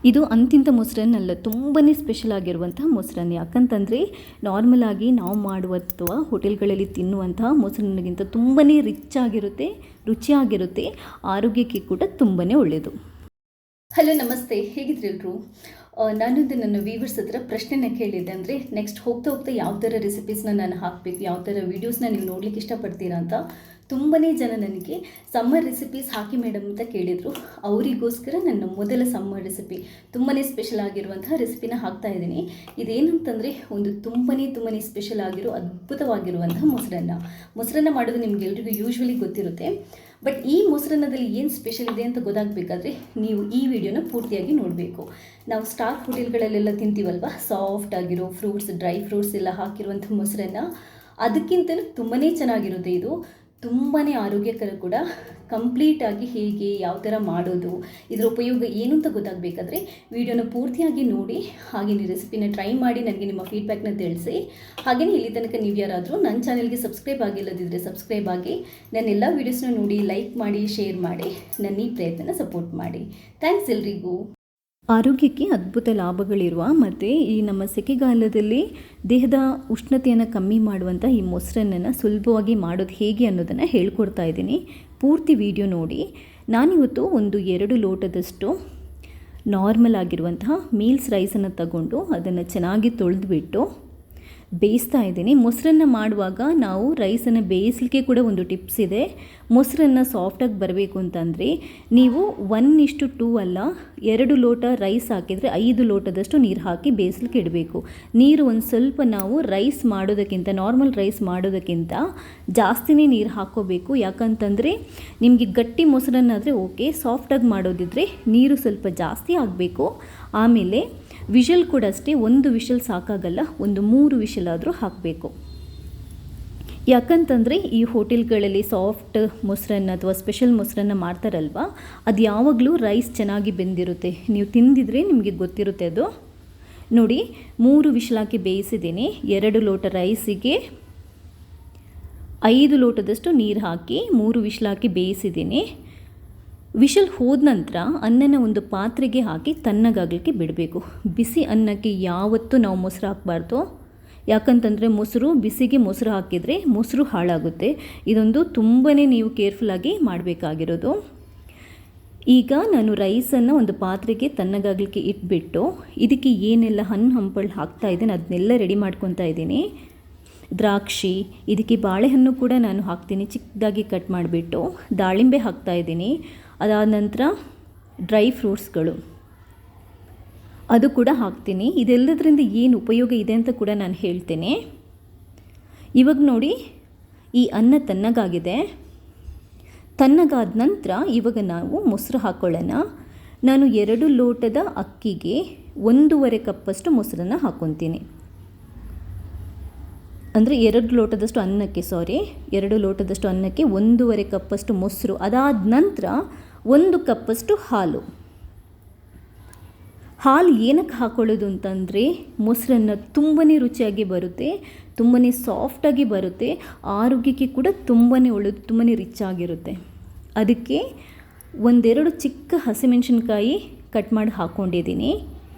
ಇದು ಅಂತಿಂತ ಮೊಸರನ್ನಲ್ಲ, ತುಂಬಾ ಸ್ಪೆಷಲ್ ಆಗಿರುವಂತಹ ಮೊಸರನ್ನ. ಯಾಕಂತಂದರೆ ನಾರ್ಮಲಾಗಿ ನಾವು ಮಾಡುವ ಅಥವಾ ಹೋಟೆಲ್ಗಳಲ್ಲಿ ತಿನ್ನುವಂತಹ ಮೊಸರನ್ನಗಿಂತ ತುಂಬಾ ರಿಚ್ ಆಗಿರುತ್ತೆ, ರುಚಿಯಾಗಿರುತ್ತೆ, ಆರೋಗ್ಯಕ್ಕೆ ಕೂಡ ತುಂಬಾ ಒಳ್ಳೆಯದು. ಹಲೋ ನಮಸ್ತೆ, ಹೇಗಿದ್ರಿ ಎಲ್ಲರೂ? ನಾನೊಂದು ನನ್ನ ವ್ಯೂವರ್ಸ್ ಹತ್ರ ಪ್ರಶ್ನೆನ ಕೇಳಿದ್ದೆ. ಅಂದರೆ ನೆಕ್ಸ್ಟ್ ಹೋಗ್ತಾ ಹೋಗ್ತಾ ಯಾವ ಥರ ರೆಸಿಪೀಸ್ನ ನಾನು ಹಾಕಬೇಕು, ಯಾವ ಥರ ವೀಡಿಯೋಸ್ನ ನೀವು ನೋಡಲಿಕ್ಕೆ ಇಷ್ಟಪಡ್ತೀರಾ ಅಂತ ತುಂಬಾ ಜನ ನನಗೆ ಸಮ್ಮರ್ ರೆಸಿಪೀಸ್ ಹಾಕಿ ಮೇಡಮ್ ಅಂತ ಕೇಳಿದರು. ಅವರಿಗೋಸ್ಕರ ನನ್ನ ಮೊದಲ ಸಮ್ಮರ್ ರೆಸಿಪಿ, ತುಂಬಾ ಸ್ಪೆಷಲ್ ಆಗಿರುವಂತಹ ರೆಸಿಪಿನ ಹಾಕ್ತಾ ಇದ್ದೀನಿ. ಇದೇನಂತಂದರೆ ಒಂದು ತುಂಬಾ ಸ್ಪೆಷಲ್ ಆಗಿರೋ ಅದ್ಭುತವಾಗಿರುವಂತಹ ಮೊಸರನ್ನ ಮಾಡೋದು ನಿಮಗೆಲ್ರಿಗೂ ಯೂಶ್ವಲಿ ಗೊತ್ತಿರುತ್ತೆ. ಬಟ್ ಈ ಮೊಸರನ್ನದಲ್ಲಿ ಏನು ಸ್ಪೆಷಲ್ ಇದೆ ಅಂತ ಗೊತ್ತಾಗಬೇಕಾದ್ರೆ ನೀವು ಈ ವಿಡಿಯೋನ ಪೂರ್ತಿಯಾಗಿ ನೋಡಬೇಕು. ನಾವು ಸ್ಟಾರ್ ಹೋಟೆಲ್ಗಳಲ್ಲೆಲ್ಲ ತಿಂತೀವಲ್ವ, ಸಾಫ್ಟ್ ಆಗಿರೋ ಫ್ರೂಟ್ಸ್, ಡ್ರೈ ಫ್ರೂಟ್ಸ್ ಎಲ್ಲ ಹಾಕಿರುವಂಥ ಮೊಸರನ್ನ, ಅದಕ್ಕಿಂತಲೂ ತುಂಬಾ ಚೆನ್ನಾಗಿರುತ್ತೆ. ಇದು ತುಂಬಾ ಆರೋಗ್ಯಕರ ಕೂಡ. ಕಂಪ್ಲೀಟಾಗಿ ಹೇಗೆ, ಯಾವ ಥರ ಮಾಡೋದು, ಇದರ ಉಪಯೋಗ ಏನು ಅಂತ ಗೊತ್ತಾಗಬೇಕಾದ್ರೆ ವಿಡಿಯೋನ ಪೂರ್ತಿಯಾಗಿ ನೋಡಿ. ಹಾಗೆಯೇ ರೆಸಿಪಿನ ಟ್ರೈ ಮಾಡಿ ನನಗೆ ನಿಮ್ಮ ಫೀಡ್ಬ್ಯಾಕ್ನ ತಿಳಿಸಿ. ಹಾಗೆಯೇ ಇಲ್ಲಿ ತನಕ ನೀವು ಯಾರಾದರೂ ನನ್ನ ಚಾನಲ್ಗೆ ಸಬ್ಸ್ಕ್ರೈಬ್ ಆಗಿಲ್ಲದಿದ್ದರೆ ಸಬ್ಸ್ಕ್ರೈಬ್ ಆಗಿ, ನನ್ನೆಲ್ಲ ವೀಡಿಯೋಸ್ನ ನೋಡಿ, ಲೈಕ್ ಮಾಡಿ, ಶೇರ್ ಮಾಡಿ, ನನ್ನ ಈ ಪ್ರಯತ್ನನ ಸಪೋರ್ಟ್ ಮಾಡಿ. ಥ್ಯಾಂಕ್ಸ್ ಎಲ್ರಿಗೂ. ಆರೋಗ್ಯಕ್ಕೆ ಅದ್ಭುತ ಲಾಭಗಳಿರುವ ಮತ್ತು ಈ ನಮ್ಮ ಸೆಕೆಗಾಲದಲ್ಲಿ ದೇಹದ ಉಷ್ಣತೆಯನ್ನು ಕಮ್ಮಿ ಮಾಡುವಂಥ ಈ ಮೊಸರನ್ನನ್ನು ಸುಲಭವಾಗಿ ಮಾಡೋದು ಹೇಗೆ ಅನ್ನೋದನ್ನು ಹೇಳ್ಕೊಡ್ತಾ ಇದ್ದೀನಿ. ಪೂರ್ತಿ ವಿಡಿಯೋ ನೋಡಿ. ನಾನಿವತ್ತು ಒಂದು 2 ಲೋಟದಷ್ಟು ನಾರ್ಮಲ್ ಆಗಿರುವಂತಹ ಮೀಲ್ಸ್ ರೈಸನ್ನು ತಗೊಂಡು ಅದನ್ನು ಚೆನ್ನಾಗಿ ತೊಳೆದುಬಿಟ್ಟು ಬೇಯಿಸ್ತಾ ಇದ್ದೀನಿ. ಮೊಸರನ್ನ ಮಾಡುವಾಗ ನಾವು ರೈಸನ್ನು ಬೇಯಿಸಲಿಕ್ಕೆ ಕೂಡ ಒಂದು ಟಿಪ್ಸ್ ಇದೆ. ಮೊಸರನ್ನ ಸಾಫ್ಟಾಗಿ ಬರಬೇಕು ಅಂತಂದರೆ ನೀವು 1:2 ಅಲ್ಲ, 2 ಲೋಟ ರೈಸ್ ಹಾಕಿದರೆ 5 ಲೋಟದಷ್ಟು ನೀರು ಹಾಕಿ ಬೇಯಿಸ್ಲಿಕ್ಕೆ ಇಡಬೇಕು. ನೀರು ಒಂದು ಸ್ವಲ್ಪ ನಾವು ರೈಸ್ ಮಾಡೋದಕ್ಕಿಂತ, ನಾರ್ಮಲ್ ರೈಸ್ ಮಾಡೋದಕ್ಕಿಂತ ಜಾಸ್ತಿನೇ ನೀರು ಹಾಕ್ಕೋಬೇಕು. ಯಾಕಂತಂದರೆ ನಿಮಗೆ ಗಟ್ಟಿ ಮೊಸರನ್ನಾದರೆ ಓಕೆ, ಸಾಫ್ಟಾಗಿ ಮಾಡೋದಿದ್ರೆ ನೀರು ಸ್ವಲ್ಪ ಜಾಸ್ತಿ ಆಗಬೇಕು. ಆಮೇಲೆ ವಿಷಲ್ ಕೂಡ ಅಷ್ಟೇ, 1 ವಿಷಲ್ ಸಾಕಾಗಲ್ಲ, ಒಂದು 3 ವಿಷಲ್ ಆದರೂ ಹಾಕಬೇಕು. ಯಾಕಂತಂದರೆ ಈ ಹೋಟೆಲ್ಗಳಲ್ಲಿ ಸಾಫ್ಟ್ ಮೊಸರನ್ನ ಅಥವಾ ಸ್ಪೆಷಲ್ ಮೊಸರನ್ನ ಮಾಡ್ತಾರಲ್ವ, ಅದು ಯಾವಾಗಲೂ ರೈಸ್ ಚೆನ್ನಾಗಿ ಬೆಂದಿರುತ್ತೆ. ನೀವು ತಿಂದಿದ್ರೆ ನಿಮಗೆ ಗೊತ್ತಿರುತ್ತೆ ಅದು. ನೋಡಿ, 3 ವಿಷಲ್ ಹಾಕಿ ಬೇಯಿಸಿದ್ದೀನಿ. 2 ಲೋಟ ರೈಸಿಗೆ 5 ಲೋಟದಷ್ಟು ನೀರು ಹಾಕಿ 3 ವಿಷಲ್ ಹಾಕಿ ಬೇಯಿಸಿದ್ದೀನಿ. ವಿಷಲ್ ಹೋದ ನಂತರ ಅನ್ನನ ಒಂದು ಪಾತ್ರೆಗೆ ಹಾಕಿ ತಣ್ಣಗಾಗಲಿಕ್ಕೆ ಬಿಡಬೇಕು. ಬಿಸಿ ಅನ್ನಕ್ಕೆ ಯಾವತ್ತೂ ನಾವು ಮೊಸರು ಹಾಕಬಾರ್ದು. ಯಾಕಂತಂದರೆ ಬಿಸಿಗೆ ಮೊಸರು ಹಾಕಿದರೆ ಮೊಸರು ಹಾಳಾಗುತ್ತೆ. ಇದೊಂದು ತುಂಬಾ ನೀವು ಕೇರ್ಫುಲ್ಲಾಗಿ ಮಾಡಬೇಕಾಗಿರೋದು. ಈಗ ನಾನು ರೈಸನ್ನು ಒಂದು ಪಾತ್ರೆಗೆ ತಣ್ಣಗಾಗಲಿಕ್ಕೆ ಇಟ್ಬಿಟ್ಟು ಇದಕ್ಕೆ ಏನೆಲ್ಲ ಹಂಪಲು ಹಾಕ್ತಾ ಇದ್ದೀನಿ ಅದನ್ನೆಲ್ಲ ರೆಡಿ ಮಾಡ್ಕೊತಾ ಇದ್ದೀನಿ. ದ್ರಾಕ್ಷಿ, ಇದಕ್ಕೆ ಬಾಳೆಹಣ್ಣು ಕೂಡ ನಾನು ಹಾಕ್ತೀನಿ, ಚಿಕ್ಕದಾಗಿ ಕಟ್ ಮಾಡಿಬಿಟ್ಟು. ದಾಳಿಂಬೆ ಹಾಕ್ತಾಯಿದ್ದೀನಿ. ಅದಾದ ನಂತರ ಡ್ರೈ ಫ್ರೂಟ್ಸ್ಗಳು ಅದು ಕೂಡ ಹಾಕ್ತೀನಿ. ಇದೆಲ್ಲದರಿಂದ ಏನು ಉಪಯೋಗ ಇದೆ ಅಂತ ಕೂಡ ನಾನು ಹೇಳ್ತೇನೆ. ಇವಾಗ ನೋಡಿ, ಈ ಅನ್ನ ತಣ್ಣಗಾಗಿದೆ. ತಣ್ಣಗಾದ ನಂತರ ಇವಾಗ ನಾವು ಮೊಸರು ಹಾಕ್ಕೊಳ್ಳೋಣ. ನಾನು 2 ಲೋಟದ ಅಕ್ಕಿಗೆ 1.5 ಕಪ್ಪಷ್ಟು ಮೊಸರನ್ನು ಹಾಕ್ಕೊತೀನಿ. ಅಂದರೆ 2 ಲೋಟದಷ್ಟು ಅನ್ನಕ್ಕೆ 2 ಲೋಟದಷ್ಟು ಅನ್ನಕ್ಕೆ 1.5 ಕಪ್ಪಷ್ಟು ಮೊಸರು. ಅದಾದ ನಂತರ 1 ಕಪ್ಪಷ್ಟು ಹಾಲು ಏನಕ್ಕೆ ಹಾಕ್ಕೊಳ್ಳೋದು ಅಂತಂದರೆ ಮೊಸರನ್ನ ತುಂಬಾ ರುಚಿಯಾಗಿ ಬರುತ್ತೆ, ತುಂಬಾ ಸಾಫ್ಟಾಗಿ ಬರುತ್ತೆ, ಆರೋಗ್ಯಕ್ಕೆ ಕೂಡ ತುಂಬಾ ಒಳ್ಳೆಯದು, ತುಂಬಾ ರಿಚ್ ಆಗಿರುತ್ತೆ. ಅದಕ್ಕೆ 1-2 ಚಿಕ್ಕ ಹಸಿಮೆಣಸಿನ್ಕಾಯಿ ಕಟ್ ಮಾಡಿ ಹಾಕ್ಕೊಂಡಿದ್ದೀನಿ.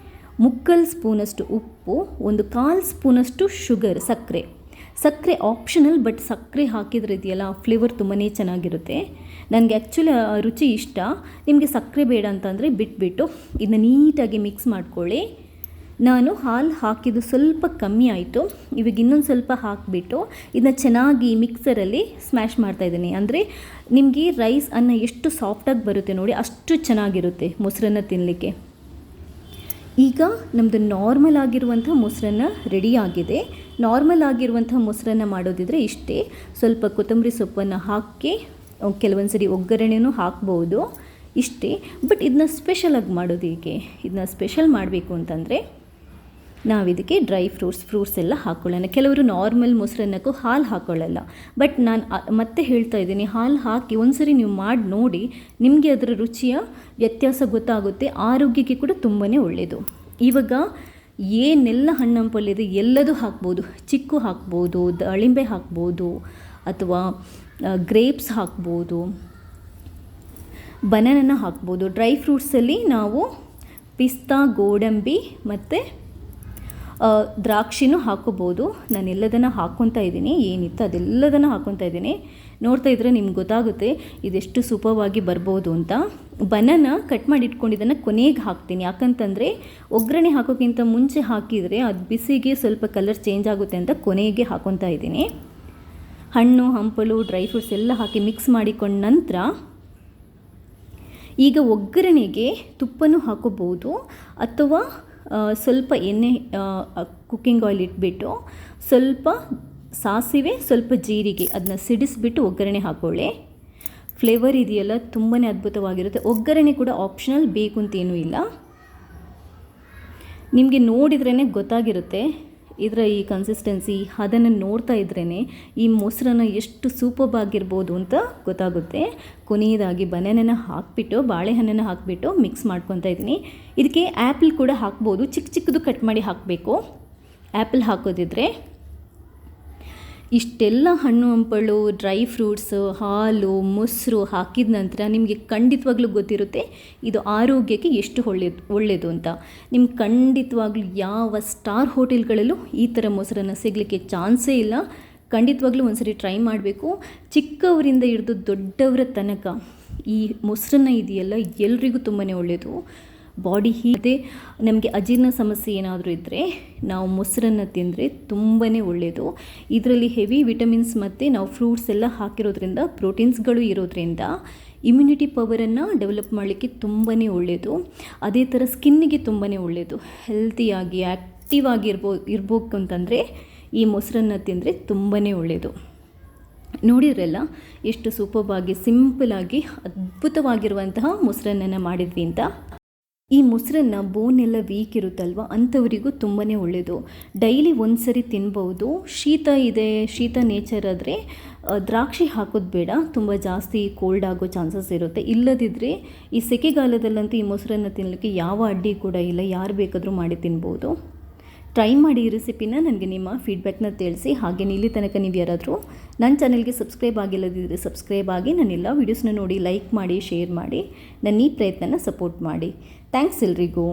3/4 ಸ್ಪೂನಷ್ಟು ಉಪ್ಪು, 1/4 ಸ್ಪೂನಷ್ಟು ಸಕ್ಕರೆ ಆಪ್ಷನಲ್, ಬಟ್ ಸಕ್ಕರೆ ಹಾಕಿದ್ರೆ ಇದೆಯಲ್ಲ ಫ್ಲೇವರ್ ತುಂಬಾ ಚೆನ್ನಾಗಿರುತ್ತೆ. ನನಗೆ ಆ್ಯಕ್ಚುಲಿ ರುಚಿ ಇಷ್ಟ. ನಿಮಗೆ ಸಕ್ಕರೆ ಬೇಡ ಅಂತಂದರೆ ಬಿಟ್ಬಿಟ್ಟು ಇದನ್ನ ನೀಟಾಗಿ ಮಿಕ್ಸ್ ಮಾಡ್ಕೊಳ್ಳಿ. ನಾನು ಹಾಲು ಹಾಕಿದ್ದು ಸ್ವಲ್ಪ ಕಮ್ಮಿ ಆಯಿತು. ಇವಾಗ ಇನ್ನೊಂದು ಸ್ವಲ್ಪ ಹಾಕಿಬಿಟ್ಟು ಇದನ್ನ ಚೆನ್ನಾಗಿ ಮಿಕ್ಸರಲ್ಲಿ ಸ್ಮ್ಯಾಶ್ ಮಾಡ್ತಾಯಿದ್ದೀನಿ. ಅಂದರೆ ನಿಮಗೆ ರೈಸ್ ಅನ್ನ ಎಷ್ಟು ಸಾಫ್ಟಾಗಿ ಬರುತ್ತೆ ನೋಡಿ, ಅಷ್ಟು ಚೆನ್ನಾಗಿರುತ್ತೆ ಮೊಸರನ್ನ ತಿನ್ನಲಿಕ್ಕೆ. ಈಗ ನಮ್ಮದು ನಾರ್ಮಲ್ ಆಗಿರುವಂಥ ಮೊಸರನ್ನ ರೆಡಿಯಾಗಿದೆ. ನಾರ್ಮಲ್ ಆಗಿರುವಂಥ ಮೊಸರನ್ನ ಮಾಡೋದಿದ್ರೆ ಇಷ್ಟೇ. ಸ್ವಲ್ಪ ಕೊತ್ತಂಬರಿ ಸೊಪ್ಪನ್ನು ಹಾಕಿ ಕೆಲವೊಂದು ಸರಿ ಒಗ್ಗರಣೆನೂ ಹಾಕ್ಬೋದು, ಇಷ್ಟೇ. ಬಟ್ ಇದನ್ನ ಸ್ಪೆಷಲಾಗಿ ಮಾಡೋದು ಹೀಗೆ. ಇದನ್ನ ಸ್ಪೆಷಲ್ ಮಾಡಬೇಕು ಅಂತಂದರೆ ನಾವಿದಕ್ಕೆ ಡ್ರೈ ಫ್ರೂಟ್ಸ್ ಎಲ್ಲ ಹಾಕ್ಕೊಳ್ಳೋಣ. ಕೆಲವರು ನಾರ್ಮಲ್ ಮೊಸರನ್ನಕ್ಕೂ ಹಾಲು ಹಾಕ್ಕೊಳ್ಳಲ್ಲ. ಬಟ್ ನಾನು ಮತ್ತೆ ಹೇಳ್ತಾ ಇದ್ದೀನಿ, ಹಾಲು ಹಾಕಿ ಒಂದ್ಸರಿ ನೀವು ಮಾಡಿ ನೋಡಿ, ನಿಮಗೆ ಅದರ ರುಚಿಯ ವ್ಯತ್ಯಾಸ ಗೊತ್ತಾಗುತ್ತೆ. ಆರೋಗ್ಯಕ್ಕೆ ಕೂಡ ತುಂಬಾ ಒಳ್ಳೆಯದು. ಇವಾಗ ಏನೆಲ್ಲ ಹಣ್ಣಂಪಲ್ಲಿದೆ ಎಲ್ಲದೂ ಹಾಕ್ಬೋದು. ಚಿಕ್ಕು ಹಾಕ್ಬೋದು, ದಾಳಿಂಬೆ ಹಾಕ್ಬೋದು, ಅಥವಾ ಗ್ರೇಪ್ಸ್ ಹಾಕ್ಬೋದು, ಬನಾನನ ಹಾಕ್ಬೋದು. ಡ್ರೈ ಫ್ರೂಟ್ಸಲ್ಲಿ ನಾವು ಪಿಸ್ತಾ, ಗೋಡಂಬಿ ಮತ್ತು ದ್ರಾಕ್ಷಿನೂ ಹಾಕೋಬೋದು. ನಾನು ಎಲ್ಲದನ್ನು ಹಾಕ್ಕೊತಾ ಇದ್ದೀನಿ, ಏನಿತ್ತು ಅದೆಲ್ಲದನ್ನು ಹಾಕ್ಕೊತಾ ಇದ್ದೀನಿ. ನೋಡ್ತಾ ಇದ್ದರೆ ನಿಮ್ಗೆ ಗೊತ್ತಾಗುತ್ತೆ ಇದೆಷ್ಟು ಸೂಪರ್ವಾಗಿ ಬರ್ಬೋದು ಅಂತ. ಬನಾನ ಕಟ್ ಮಾಡಿ ಇಟ್ಕೊಂಡಿದ್ದನ್ನು ಕೊನೆಗೆ ಹಾಕ್ತೀನಿ, ಯಾಕಂತಂದರೆ ಒಗ್ಗರಣೆ ಹಾಕೋಕ್ಕಿಂತ ಮುಂಚೆ ಹಾಕಿದರೆ ಅದು ಬಿಸಿಗೆ ಸ್ವಲ್ಪ ಕಲರ್ ಚೇಂಜ್ ಆಗುತ್ತೆ ಅಂತ ಕೊನೆಗೆ ಹಾಕ್ಕೊತಾ ಇದ್ದೀನಿ. ಹಣ್ಣು ಹಂಪಲು ಡ್ರೈ ಫ್ರೂಟ್ಸ್ ಎಲ್ಲ ಹಾಕಿ ಮಿಕ್ಸ್ ಮಾಡಿಕೊಂಡ ನಂತರ ಈಗ ಒಗ್ಗರಣೆಗೆ ತುಪ್ಪನೂ ಹಾಕೋಬೋದು, ಅಥವಾ ಸ್ವಲ್ಪ ಎಣ್ಣೆ ಕುಕ್ಕಿಂಗ್ ಆಯಿಲ್ ಇಟ್ಬಿಟ್ಟು ಸ್ವಲ್ಪ ಸಾಸಿವೆ, ಸ್ವಲ್ಪ ಜೀರಿಗೆ ಅದನ್ನ ಸಿಡಿಸ್ಬಿಟ್ಟು ಒಗ್ಗರಣೆ ಹಾಕೊಳ್ಳಿ. ಫ್ಲೇವರ್ ಇದೆಯಲ್ಲ ತುಂಬಾ ಅದ್ಭುತವಾಗಿರುತ್ತೆ. ಒಗ್ಗರಣೆ ಕೂಡ ಆಪ್ಷನಲ್, ಬೇಕು ಅಂತೇನೂ ಇಲ್ಲ. ನಿಮಗೆ ನೋಡಿದ್ರೇ ಗೊತ್ತಾಗಿರುತ್ತೆ ಇದರ ಈ ಕನ್ಸಿಸ್ಟೆನ್ಸಿ. ಅದನ್ನು ನೋಡ್ತಾ ಇದ್ರೇ ಈ ಮೊಸರನ್ನ ಎಷ್ಟು ಸೂಪರ್ ಆಗಿರ್ಬೋದು ಅಂತ ಗೊತ್ತಾಗುತ್ತೆ. ಕೊನೆಯದಾಗಿ ಬನಾನನ ಹಾಕಿಬಿಟ್ಟು, ಬಾಳೆಹಣ್ಣನ್ನು ಹಾಕಿಬಿಟ್ಟು ಮಿಕ್ಸ್ ಮಾಡ್ಕೊತಾ ಇದ್ದೀನಿ. ಇದಕ್ಕೆ ಆ್ಯಪಲ್ ಕೂಡ ಹಾಕ್ಬೋದು, ಚಿಕ್ಕ ಚಿಕ್ಕದು ಕಟ್ ಮಾಡಿ ಹಾಕಬೇಕು ಆ್ಯಪಲ್ ಹಾಕೋದಿದ್ರೆ. ಇಷ್ಟೆಲ್ಲ ಹಣ್ಣು ಹಂಪಲು, ಡ್ರೈ ಫ್ರೂಟ್ಸು, ಹಾಲು, ಮೊಸರು ಹಾಕಿದ ನಂತರ ನಿಮಗೆ ಖಂಡಿತವಾಗ್ಲೂ ಗೊತ್ತಿರುತ್ತೆ ಇದು ಆರೋಗ್ಯಕ್ಕೆ ಎಷ್ಟು ಒಳ್ಳೆಯದು ಅಂತ. ನಿಮ್ಗೆ ಖಂಡಿತವಾಗ್ಲೂ ಯಾವ ಸ್ಟಾರ್ ಹೋಟೆಲ್ಗಳಲ್ಲೂ ಈ ಥರ ಮೊಸರನ್ನು ಸಿಗಲಿಕ್ಕೆ ಚಾನ್ಸೇ ಇಲ್ಲ. ಖಂಡಿತವಾಗ್ಲೂ ಒಂದ್ಸರಿ ಟ್ರೈ ಮಾಡಬೇಕು. ಚಿಕ್ಕವರಿಂದ ಹಿಡಿದು ದೊಡ್ಡವರ ತನಕ ಈ ಮೊಸರನ್ನ ಇದೆಯಲ್ಲ ಎಲ್ರಿಗೂ ತುಂಬಾ ಒಳ್ಳೆಯದು. ಬಾಡಿ ಹೀಟೇ, ನಮಗೆ ಅಜೀರ್ಣ ಸಮಸ್ಯೆ ಏನಾದರೂ ಇದ್ದರೆ ನಾವು ಮೊಸರನ್ನು ತಿಂದರೆ ತುಂಬಾ ಒಳ್ಳೆಯದು. ಇದರಲ್ಲಿ ಹೆವಿ ವಿಟಮಿನ್ಸ್ ಮತ್ತು ನಾವು ಫ್ರೂಟ್ಸ್ ಎಲ್ಲ ಹಾಕಿರೋದ್ರಿಂದ, ಪ್ರೋಟೀನ್ಸ್ಗಳು ಇರೋದ್ರಿಂದ ಇಮ್ಯುನಿಟಿ ಪವರನ್ನು ಡೆವಲಪ್ ಮಾಡಲಿಕ್ಕೆ ತುಂಬಾ ಒಳ್ಳೆಯದು. ಅದೇ ಥರ ಸ್ಕಿನ್ನಿಗೆ ತುಂಬಾ ಒಳ್ಳೆಯದು. ಹೆಲ್ತಿಯಾಗಿ ಆ್ಯಕ್ಟಿವ್ ಇರ್ಬೇಕು ಅಂತಂದರೆ ಈ ಮೊಸರನ್ನು ತಿಂದರೆ ತುಂಬಾ ಒಳ್ಳೆಯದು. ನೋಡಿದ್ರಲ್ಲ ಎಷ್ಟು ಸೂಪರ್ವಾಗಿ, ಸಿಂಪಲಾಗಿ, ಅದ್ಭುತವಾಗಿರುವಂತಹ ಮೊಸರನ್ನು ಮಾಡಿದ್ವಿ ಅಂತ. ಈ ಮೊಸರನ್ನ ಬೋನ್ ಎಲ್ಲ ವೀಕ್ ಇರುತ್ತಲ್ವ, ಅಂಥವರಿಗೂ ತುಂಬಾ ಒಳ್ಳೆಯದು. ಡೈಲಿ ಒಂದು ಸರಿ ತಿನ್ಬೋದು. ಶೀತ ಇದೆ, ಶೀತ ನೇಚರ್ ಆದರೆ ದ್ರಾಕ್ಷಿ ಹಾಕೋದು ಬೇಡ, ತುಂಬ ಜಾಸ್ತಿ ಕೋಲ್ಡ್ ಆಗೋ ಚಾನ್ಸಸ್ ಇರುತ್ತೆ. ಇಲ್ಲದಿದ್ದರೆ ಈ ಸೆಕೆಗಾಲದಲ್ಲಂತೂ ಈ ಮೊಸರನ್ನು ತಿನ್ನಲಿಕ್ಕೆ ಯಾವ ಅಡ್ಡಿ ಕೂಡ ಇಲ್ಲ, ಯಾರು ಬೇಕಾದರೂ ಮಾಡಿ ತಿನ್ಬೋದು. ಟ್ರೈ ಮಾಡಿ ಈ ರೆಸಿಪಿನ ನನಗೆ ನಿಮ್ಮ ಫೀಡ್ಬ್ಯಾಕ್ನ ತಿಳಿಸಿ. ಹಾಗೆ ಇಲ್ಲಿ ತನಕ ನೀವು ಯಾರಾದರೂ ನನ್ನ ಚಾನಲ್ಗೆ ಸಬ್ಸ್ಕ್ರೈಬ್ ಆಗಿಲ್ಲದಿದ್ದರೆ ಸಬ್ಸ್ಕ್ರೈಬ್ ಆಗಿ, ನನ್ನೆಲ್ಲ ವೀಡಿಯೋಸ್ನ ನೋಡಿ ಲೈಕ್ ಮಾಡಿ, ಶೇರ್ ಮಾಡಿ, ನನ್ನ ಈ ಪ್ರಯತ್ನನ ಸಪೋರ್ಟ್ ಮಾಡಿ. ಥ್ಯಾಂಕ್ಸ್ ಎಲ್ರಿಗೂ.